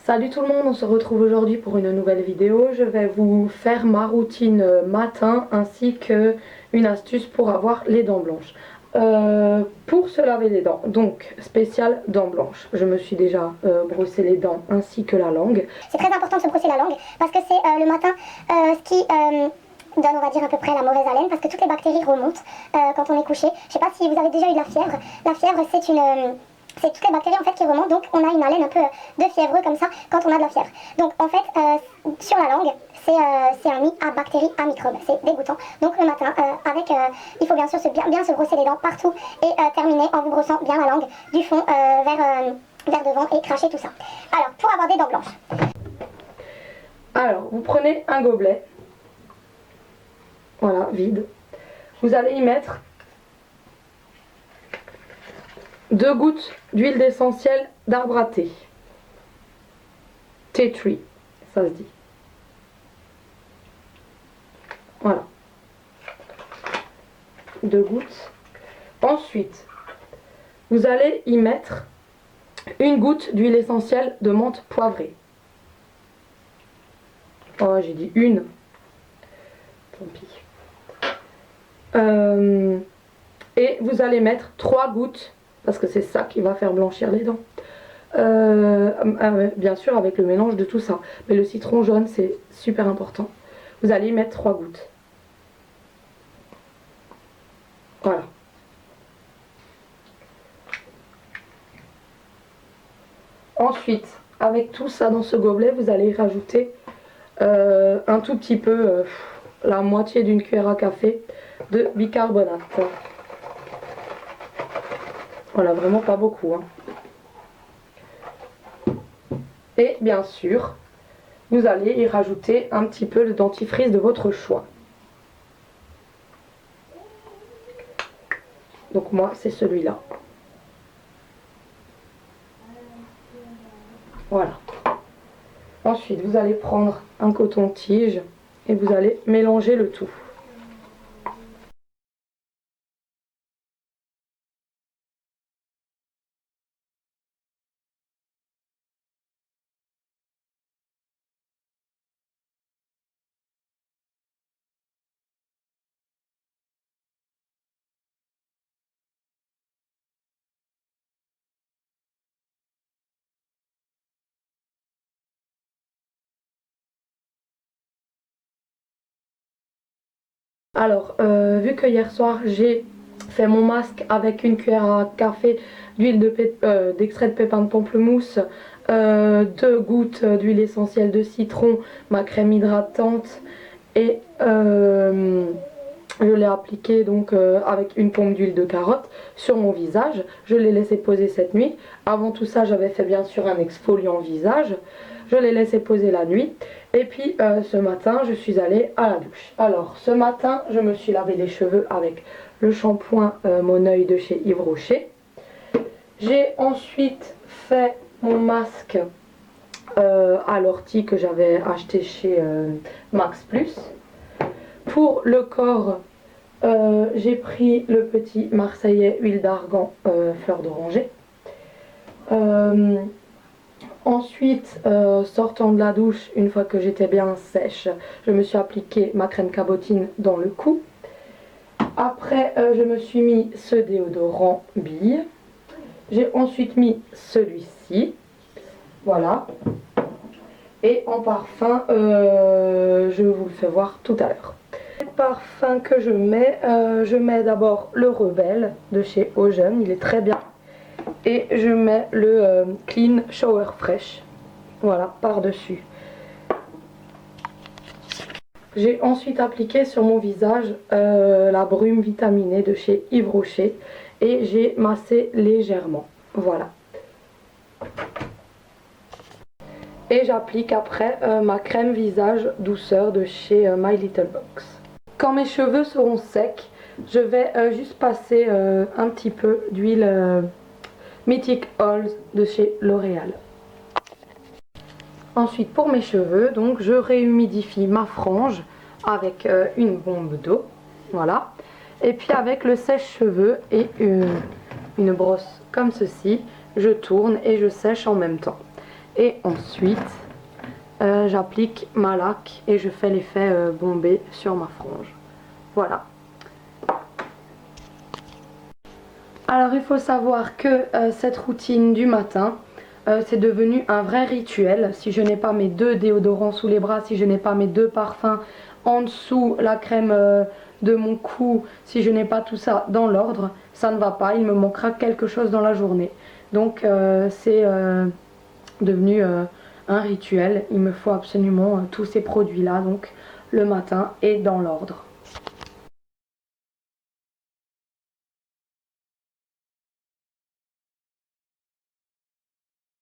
Salut tout le monde, on se retrouve aujourd'hui pour une nouvelle vidéo. Je vais vous faire ma routine matin ainsi que une astuce pour avoir les dents blanches. Pour se laver les dents, donc spécial dents blanches. Je me suis déjà brossé les dents ainsi que la langue. C'est très important de se brosser la langue parce que c'est le matin ce qui donne, on va dire, à peu près la mauvaise haleine parce que toutes les bactéries remontent quand on est couché. Je sais pas si vous avez déjà eu de la fièvre. La fièvre, c'est toutes les bactéries en fait qui remontent, donc on a une haleine un peu de fiévreux comme ça quand on a de la fièvre. Donc en fait sur la langue c'est un nid à bactéries, à microbes, c'est dégoûtant. Donc le matin il faut bien sûr bien se brosser les dents partout et terminer en vous brossant bien la langue du fond vers devant et cracher tout ça. Alors pour avoir des dents blanches. Alors vous prenez un gobelet, voilà, vide. Vous allez y mettre 2 gouttes d'huile d'essentiel d'arbre à thé. Tea tree, ça se dit. Voilà. 2 gouttes. Ensuite, vous allez y mettre 1 goutte d'huile essentielle de menthe poivrée. Oh, j'ai dit une. Tant pis. Et vous allez mettre 3 gouttes, parce que c'est ça qui va faire blanchir les dents. Bien sûr avec le mélange de tout ça. Mais le citron jaune c'est super important. Vous allez y mettre 3 gouttes. Voilà. Ensuite, avec tout ça dans ce gobelet, vous allez y rajouter un tout petit peu, la moitié d'une cuillère à café de bicarbonate. Voilà, vraiment pas beaucoup, hein. Et bien sûr, vous allez y rajouter un petit peu le dentifrice de votre choix. Donc moi, c'est celui-là. Voilà. Ensuite, vous allez prendre un coton-tige et vous allez mélanger le tout. Alors, vu que hier soir j'ai fait mon masque avec une cuillère à café d'huile d'extrait de pépins de pamplemousse, 2 gouttes d'huile essentielle de citron, ma crème hydratante et je l'ai appliqué donc avec une pompe d'huile de carotte sur mon visage. Je l'ai laissé poser cette nuit. Avant tout ça, j'avais fait bien sûr un exfoliant visage. Je l'ai laissé poser la nuit. Et puis ce matin, je suis allée à la douche. Alors ce matin, je me suis lavé les cheveux avec le shampoing Mon Oeil de chez Yves Rocher. J'ai ensuite fait mon masque à l'ortie que j'avais acheté chez Max Plus. Pour le corps, j'ai pris le petit Marseillais huile d'argan fleur d'oranger. Ensuite, sortant de la douche, une fois que j'étais bien sèche, je me suis appliqué ma crème cabotine dans le cou. Après, je me suis mis ce déodorant bille. J'ai ensuite mis celui-ci. Voilà. Et en parfum, je vous le fais voir tout à l'heure. Les parfums que je mets d'abord le Rebelle de chez Eau Jeune, il est très bien. Et je mets le Clean Shower Fresh, voilà, par-dessus. J'ai ensuite appliqué sur mon visage la brume vitaminée de chez Yves Rocher et j'ai massé légèrement, voilà. Et j'applique après ma crème visage douceur de chez My Little Box. Quand mes cheveux seront secs, je vais juste passer un petit peu d'huile Mythic Oils de chez L'Oréal. Ensuite pour mes cheveux, donc je réhumidifie ma frange avec une bombe d'eau, voilà. Et puis avec le sèche-cheveux et une brosse comme ceci, je tourne et je sèche en même temps. Et ensuite, j'applique ma laque et je fais l'effet bombé sur ma frange. Voilà. Alors il faut savoir que cette routine du matin, c'est devenu un vrai rituel. Si je n'ai pas mes 2 déodorants sous les bras, si je n'ai pas mes 2 parfums en dessous, la crème de mon cou, si je n'ai pas tout ça dans l'ordre, ça ne va pas, il me manquera quelque chose dans la journée. Donc c'est devenu un rituel, il me faut absolument tous ces produits-là, donc le matin et dans l'ordre.